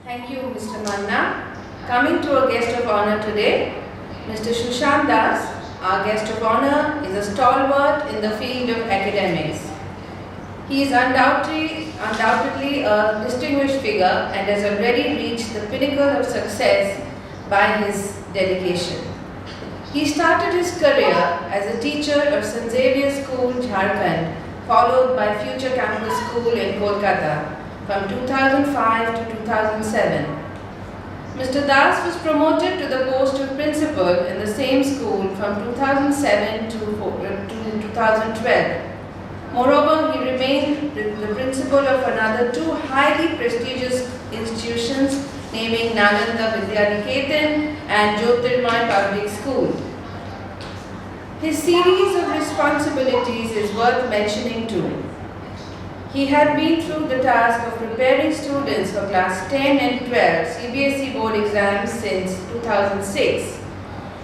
Thank you, Mr. Manna. Coming to our guest of honor today, Mr. Sushant Das. Our guest of honor is a stalwart in the field of academics. He is undoubtedly a distinguished figure and has already reached the pinnacle of success by his dedication. He started his career as a teacher of St. Xavier's School, Jharkhand, followed by Future Campus School in Kolkata from 2005 to 2007. Mr. Das was promoted to the post of principal in the same school from 2007 to 2012. Moreover, he remained the principal of another two highly prestigious institutions, naming Nalanda Vidyaniketan and Jyotirmay Public School. His series of responsibilities is worth mentioning too. He had been through the task of preparing students for class 10 and 12 CBSE board exams since 2006.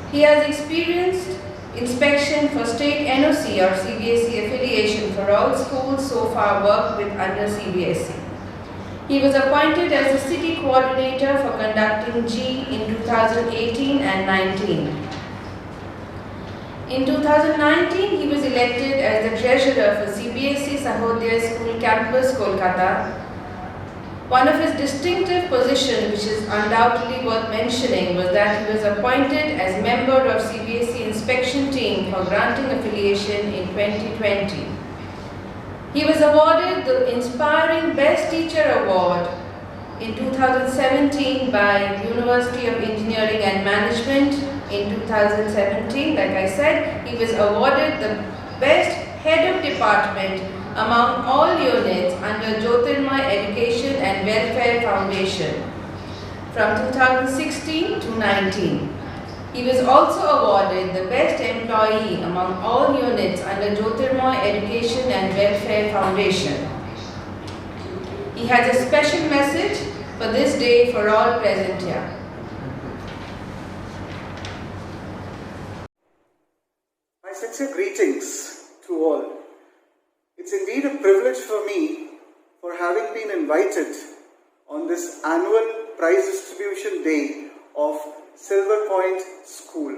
He has experienced inspection for state NOC or CBSE affiliation for all schools so far worked with under CBSE. He was appointed as the city coordinator for conducting G in 2018 and 19. In 2019, he was elected as the treasurer for CBSE Sahodaya School Campus, Kolkata. One of his distinctive positions, which is undoubtedly worth mentioning, was that he was appointed as member of CBSE inspection team for granting affiliation in 2020. He was awarded the Inspiring Best Teacher Award in 2017 by University of Engineering and Management. In 2017, like I said, he was awarded the Best Head of Department among all units under Jyotirmay Education and Welfare Foundation from 2016 to 19. He was also awarded the Best Employee among all units under Jyotirmay Education and Welfare Foundation. He has a special message for this day for all present here. My sincere greetings to all. It's indeed a privilege for me for having been invited on this annual prize distribution day of Silver Point School.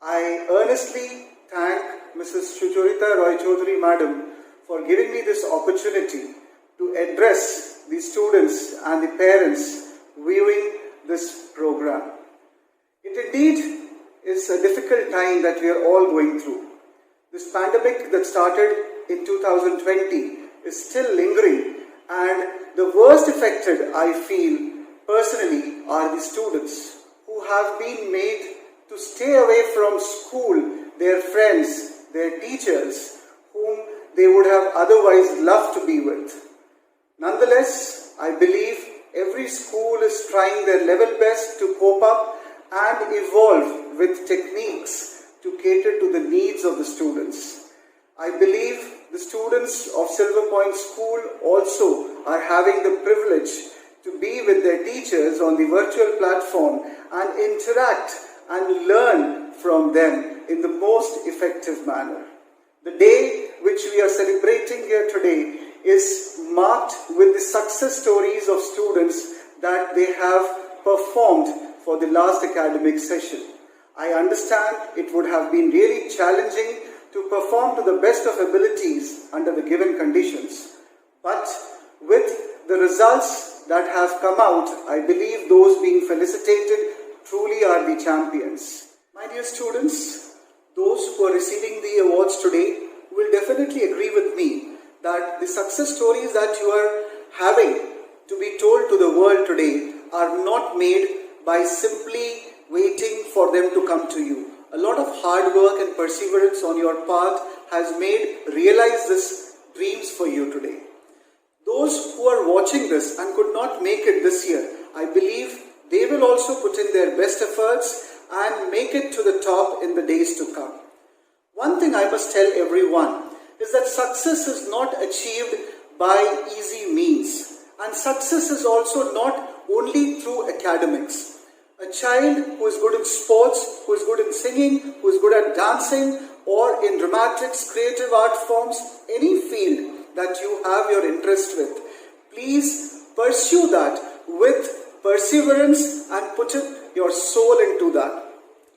I earnestly thank Mrs. Sucharita Roy Chaudhary Madam for giving me this opportunity to address the students and the parents viewing this program. It indeed is a difficult time that we are all going through. This pandemic that started in 2020 is still lingering, and the worst affected, I feel personally, are the students who have been made to stay away from school, their friends, their teachers, whom they would have otherwise loved to be with. Nonetheless, I believe every school is trying their level best to cope up and evolve with techniques to cater to the needs of the students. I believe the students of Silver Point School also are having the privilege to be with their teachers on the virtual platform and interact and learn from them in the most effective manner. The day which we are celebrating here today is marked with the success stories of students that they have performed for the last academic session. I understand it would have been really challenging to perform to the best of abilities under the given conditions. But with the results that have come out, I believe those being felicitated truly are the champions. My dear students, those who are receiving the awards today will definitely agree with me that the success stories that you are having to be told to the world today are not made by simply waiting for them to come to you. A lot of hard work and perseverance on your path has made realize these dreams for you today. Those who are watching this and could not make it this year, I believe they will also put in their best efforts and make it to the top in the days to come. One thing I must tell everyone is that success is not achieved by easy means, and success is also not only through academics. A child who is good in sports, who is good in singing, who is good at dancing, or in dramatics, creative art forms, any field that you have your interest with, please pursue that with perseverance and put your soul into that,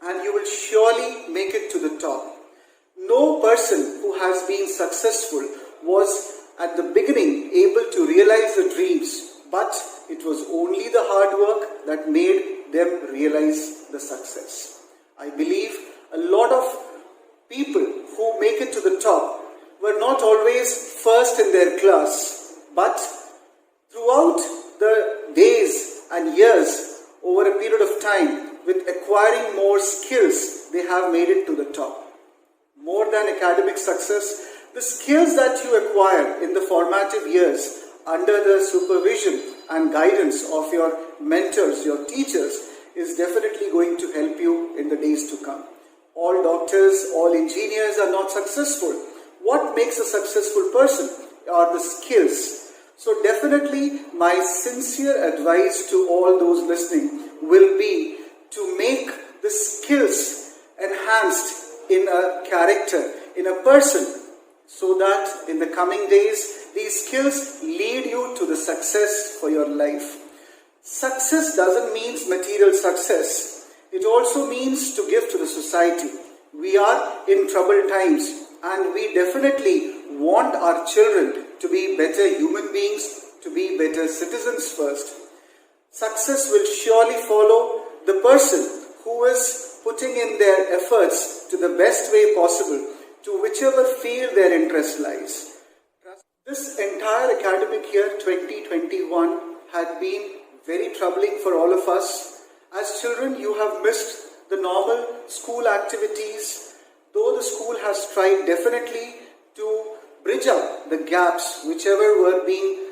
and you will surely make it to the top. No person who has been successful was at the beginning able to realize the dreams, but it was only the hard work that made them realize the success. I believe a lot of people who make it to the top were not always first in their class, but throughout the days and years over a period of time, with acquiring more skills, they have made it to the top. More than academic success, the skills that you acquire in the formative years under the supervision and guidance of your mentors, your teachers, is definitely going to help you in the days to come. All doctors, all engineers are not successful. What makes a successful person are the skills. So definitely my sincere advice to all those listening will be to make the skills enhanced in a character, in a person, so that in the coming days, these skills lead you to the success for your life. Success doesn't mean material success. It also means to give to the society. We are in troubled times, and we definitely want our children to be better human beings, to be better citizens first. Success will surely follow the person who is putting in their efforts to the best way possible to whichever field their interest lies. This entire academic year 2021 had been very troubling for all of us. As children, you have missed the normal school activities, though the school has tried definitely to bridge up the gaps whichever were being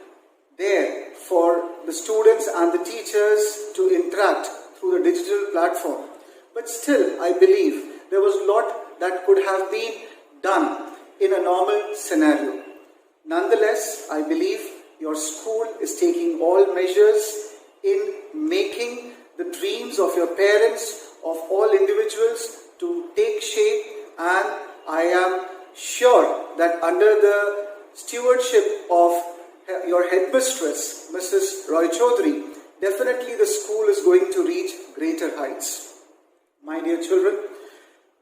there for the students and the teachers to interact through the digital platform. But still, I believe there was a lot that could have been done in a normal scenario. Nonetheless, I believe your school is taking all measures in making the dreams of your parents, of all individuals, to take shape, and I am sure that under the stewardship of your headmistress, Mrs. Roy Chaudhary, definitely the school is going to reach greater heights. My dear children,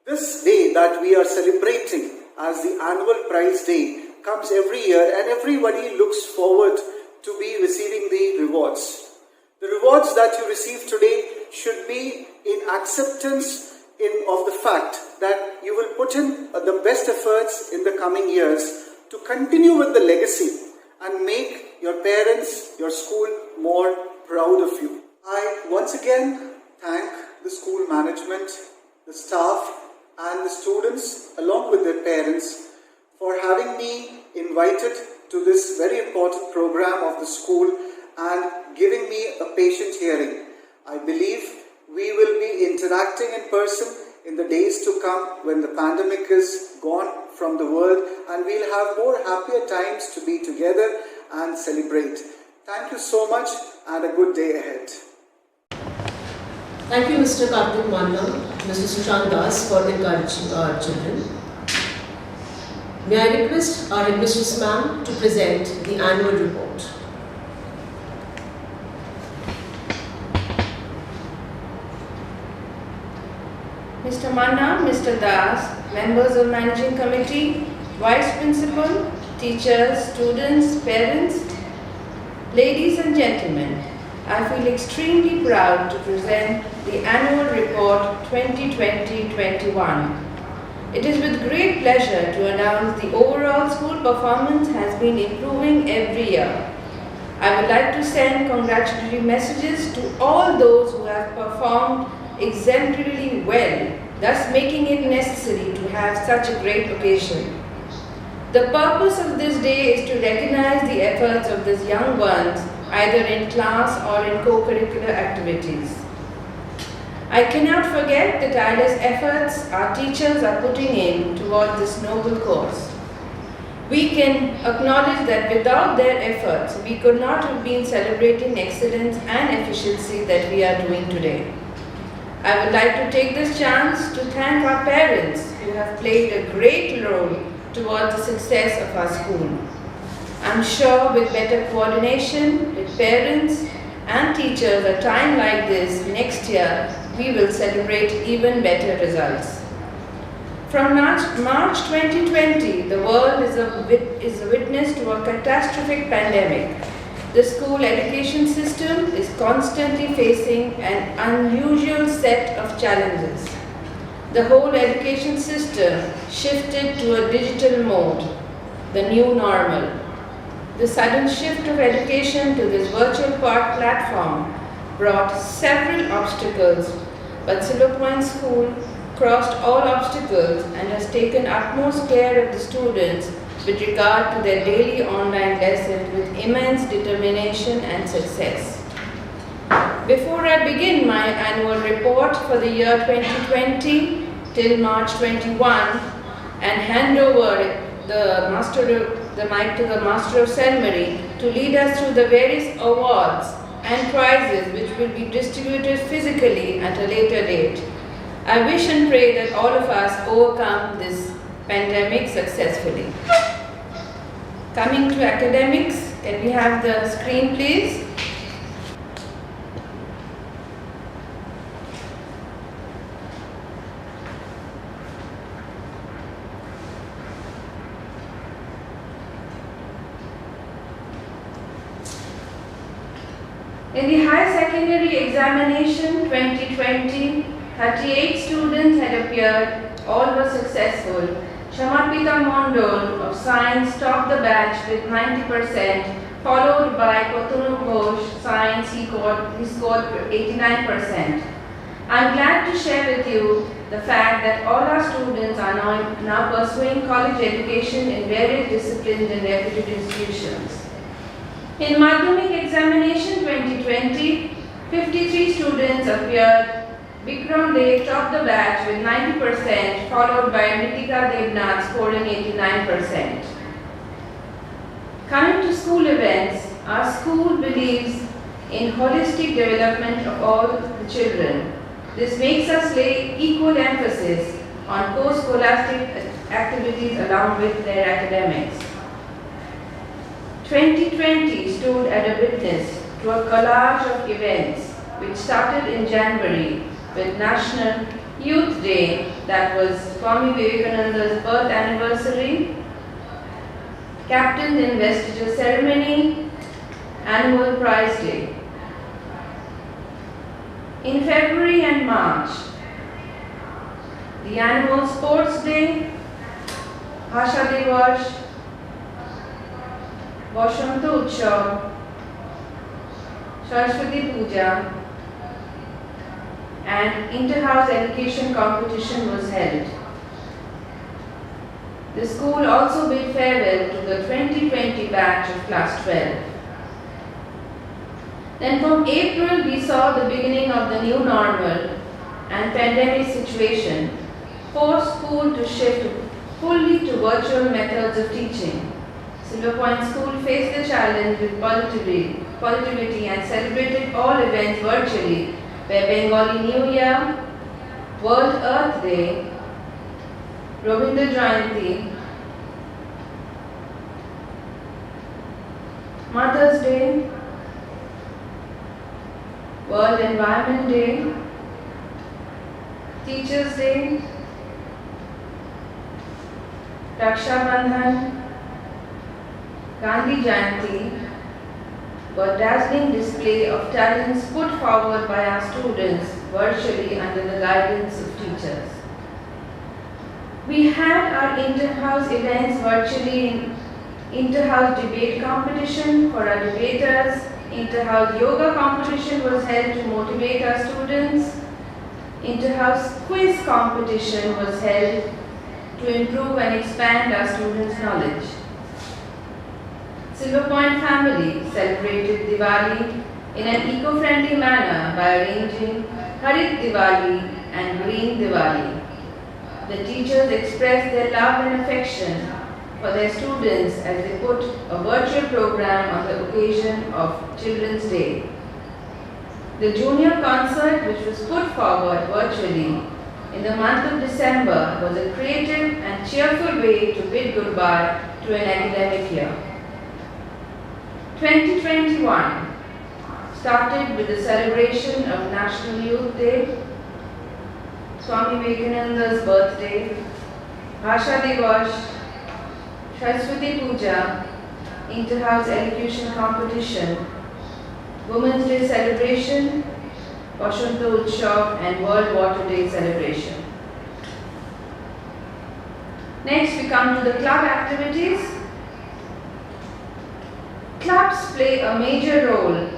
this day that we are celebrating as the annual prize day comes every year, and everybody looks forward to be receiving the rewards. The rewards that you receive today should be in acceptance of the fact that you will put in the best efforts in the coming years to continue with the legacy and make your parents, your school more proud of you. I once again thank the school management, the staff and the students along with their parents for having me invited to this very important program of the school and giving me a patient hearing. I believe we will be interacting in person in the days to come when the pandemic is gone from the world, and we'll have more happier times to be together and celebrate. Thank you so much and a good day ahead. Thank you, Mr. Karthik Manna, Mr. Sushant Das, for encouraging our children. May I request our headmistress ma'am to present the annual report. Mr. Manna, Mr. Das, members of Managing Committee, Vice Principal, teachers, students, parents, ladies and gentlemen, I feel extremely proud to present the annual report 2020-21. It is with great pleasure to announce the overall school performance has been improving every year. I would like to send congratulatory messages to all those who have performed exemplarily well, thus making it necessary to have such a great occasion. The purpose of this day is to recognize the efforts of these young ones, either in class or in co-curricular activities. I cannot forget the tireless efforts our teachers are putting in toward this noble cause. We can acknowledge that without their efforts, we could not have been celebrating excellence and efficiency that we are doing today. I would like to take this chance to thank our parents who have played a great role towards the success of our school. I'm sure with better coordination with parents and teachers a time like this next year, we will celebrate even better results. From March 2020, the world is a witness to a catastrophic pandemic. The school education system is constantly facing an unusual set of challenges. The whole education system shifted to a digital mode, the new normal. The sudden shift of education to this virtual platform brought several obstacles, but Silver Point School crossed all obstacles and has taken utmost care of the students with regard to their daily online lessons with immense determination and success. Before I begin my annual report for the year 2020 till March 21 and hand over the mic to the Master of Ceremony to lead us through the various awards and prizes which will be distributed physically at a later date, I wish and pray that all of us overcome this pandemic successfully. Coming to academics, can we have the screen please? In the higher secondary examination 2020, 38 students had appeared, all were successful. Shamarpita Mondol of Science topped the batch with 90%, followed by Kotunu Ghosh, Science, he scored 89%. I'm glad to share with you the fact that all our students are now pursuing college education in various disciplines in reputed institutions. In Madhyamik examination 2020, 53 students appeared. Bikram Dev topped the batch with 90%, followed by Nitika Devnath scoring 89%. Coming to school events, our school believes in holistic development of all the children. This makes us lay equal emphasis on post-scholastic activities along with their academics. 2020 stood as a witness to a collage of events which started in January with National Youth Day, that was Swami Vivekananda's birth anniversary, Captain's Investiture Ceremony, Annual Prize Day. In February and March, the Annual Sports Day, Bhasha Divas, Vashanta Utsav, Saraswati Puja, and inter-house education competition was held. The school also bid farewell to the 2020 batch of class 12. Then from April we saw the beginning of the new normal and pandemic situation forced school to shift fully to virtual methods of teaching. Silver Point School faced the challenge with positivity and celebrated all events virtually, where Bengali New Year, World Earth Day, Rabindra Jayanti, Mother's Day, World Environment Day, Teachers Day, Raksha Bandhan, Gandhi Jayanti were dazzling display of talents put forward by our students virtually under the guidance of teachers. We had our inter-house events virtually in inter-house debate competition for our debaters, inter-house yoga competition was held to motivate our students, inter-house quiz competition was held to improve and expand our students' knowledge. Silver Point family celebrated Diwali in an eco-friendly manner by arranging Harit Diwali and Green Diwali. The teachers expressed their love and affection for their students as they put a virtual program on the occasion of Children's Day. The junior concert, which was put forward virtually in the month of December, was a creative and cheerful way to bid goodbye to an academic year. 2021 started with the celebration of National Youth Day, Swami Vivekananda's birthday, Bhasha Divas, Saraswati Puja, Inter-House Elocution Competition, Women's Day celebration, Vashanta Utsav and World Water Day celebration. Next we come to the club activities. Clubs play a major role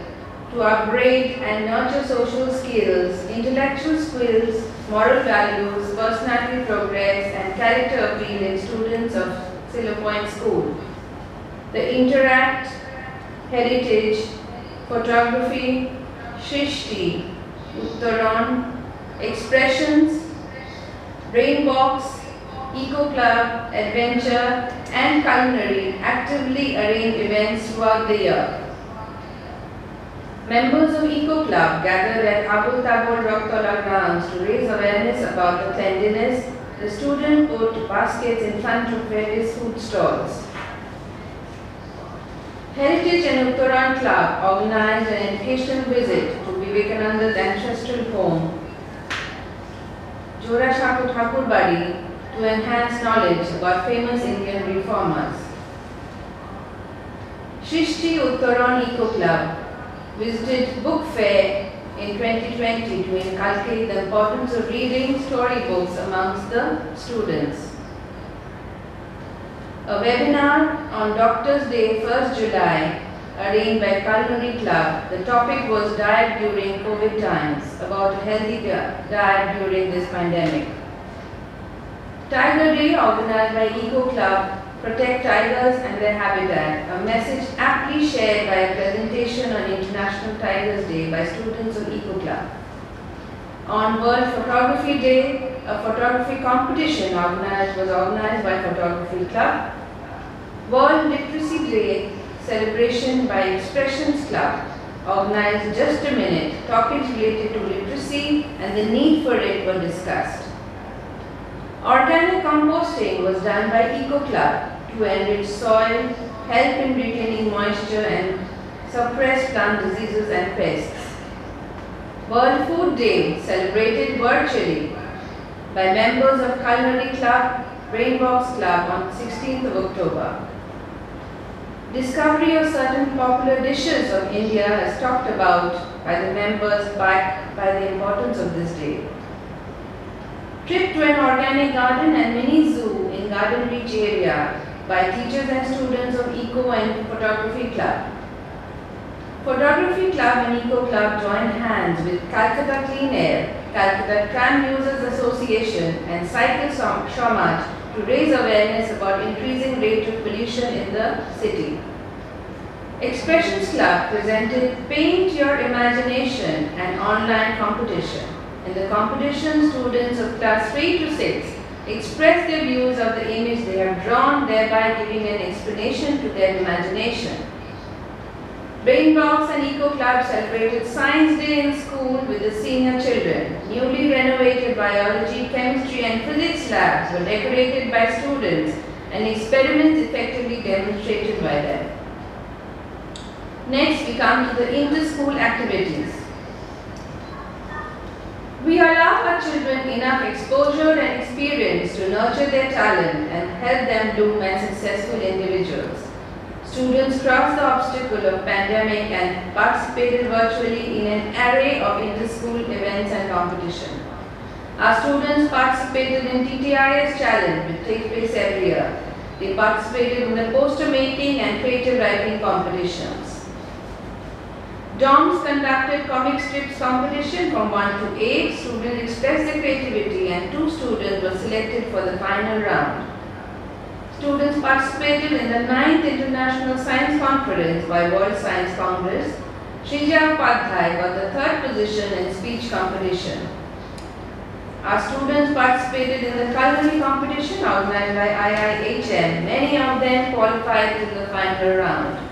to upgrade and nurture social skills, intellectual skills, moral values, personality progress and character appeal in students of Silver Point School. The Interact, Heritage, Photography, Shrishti, Uttaran, Expressions, Brainbox, Eco Club, Adventure and Culinary actively arrange events throughout the year. Members of Eco Club gathered at Abul Tabor Rocktola grounds to raise awareness about the cleanliness. The students put baskets in front of various food stalls. Heritage and Uttaran Club organized an educational visit to Vivekananda's ancestral home, Jora Shaku Thakur Badi, to enhance knowledge about famous Indian reformers. Shrishti Uttaran Eco Club visited Book Fair in 2020 to inculcate the importance of reading storybooks amongst the students. A webinar on Doctors' Day 1st July arranged by Culinary Club. The topic was diet during COVID times, about a healthy diet during this pandemic. Tiger Day organized by Eco Club, Protect Tigers and Their Habitat, a message aptly shared by a presentation on International Tigers Day by students of Eco Club. On World Photography Day, a photography competition was organized by Photography Club. World Literacy Day celebration by Expressions Club organized Just a Minute. Topics related to literacy and the need for it were discussed. Organic composting was done by Eco Club to enrich soil, help in retaining moisture and suppress plant diseases and pests. World Food Day celebrated virtually by members of Culinary Club, Brainbox Club on 16th of October. Discovery of certain popular dishes of India is talked about by the members backed by the importance of this day. Trip to an organic garden and mini zoo in Garden Reach area by teachers and students of Eco and Photography Club. Photography Club and Eco Club joined hands with Calcutta Clean Air, Calcutta Tram Users Association and Cycle Samaj to raise awareness about increasing rate of pollution in the city. Expressions Club presented Paint Your Imagination, an online competition. In the competition, students of class 3 to 6 expressed their views of the image they have drawn, thereby giving an explanation to their imagination. Brainbox and Eco Club celebrated Science Day in school with the senior children. Newly renovated biology, chemistry and physics labs were decorated by students and experiments effectively demonstrated by them. Next, we come to the inter-school activities. We allow our children enough exposure and experience to nurture their talent and help them bloom as successful individuals. Students crossed the obstacle of pandemic and participated virtually in an array of inter-school events and competition. Our students participated in TTIS Challenge, which takes place every year. They participated in the poster making and creative writing competitions. DOMS conducted comic strips competition from 1 to 8. Students expressed their creativity and 2 students were selected for the final round. Students participated in the 9th International Science Conference by World Science Congress. Shrija Upadhyay got the 3rd position in speech competition. Our students participated in the culinary competition organized by IIHM. Many of them qualified to the final round.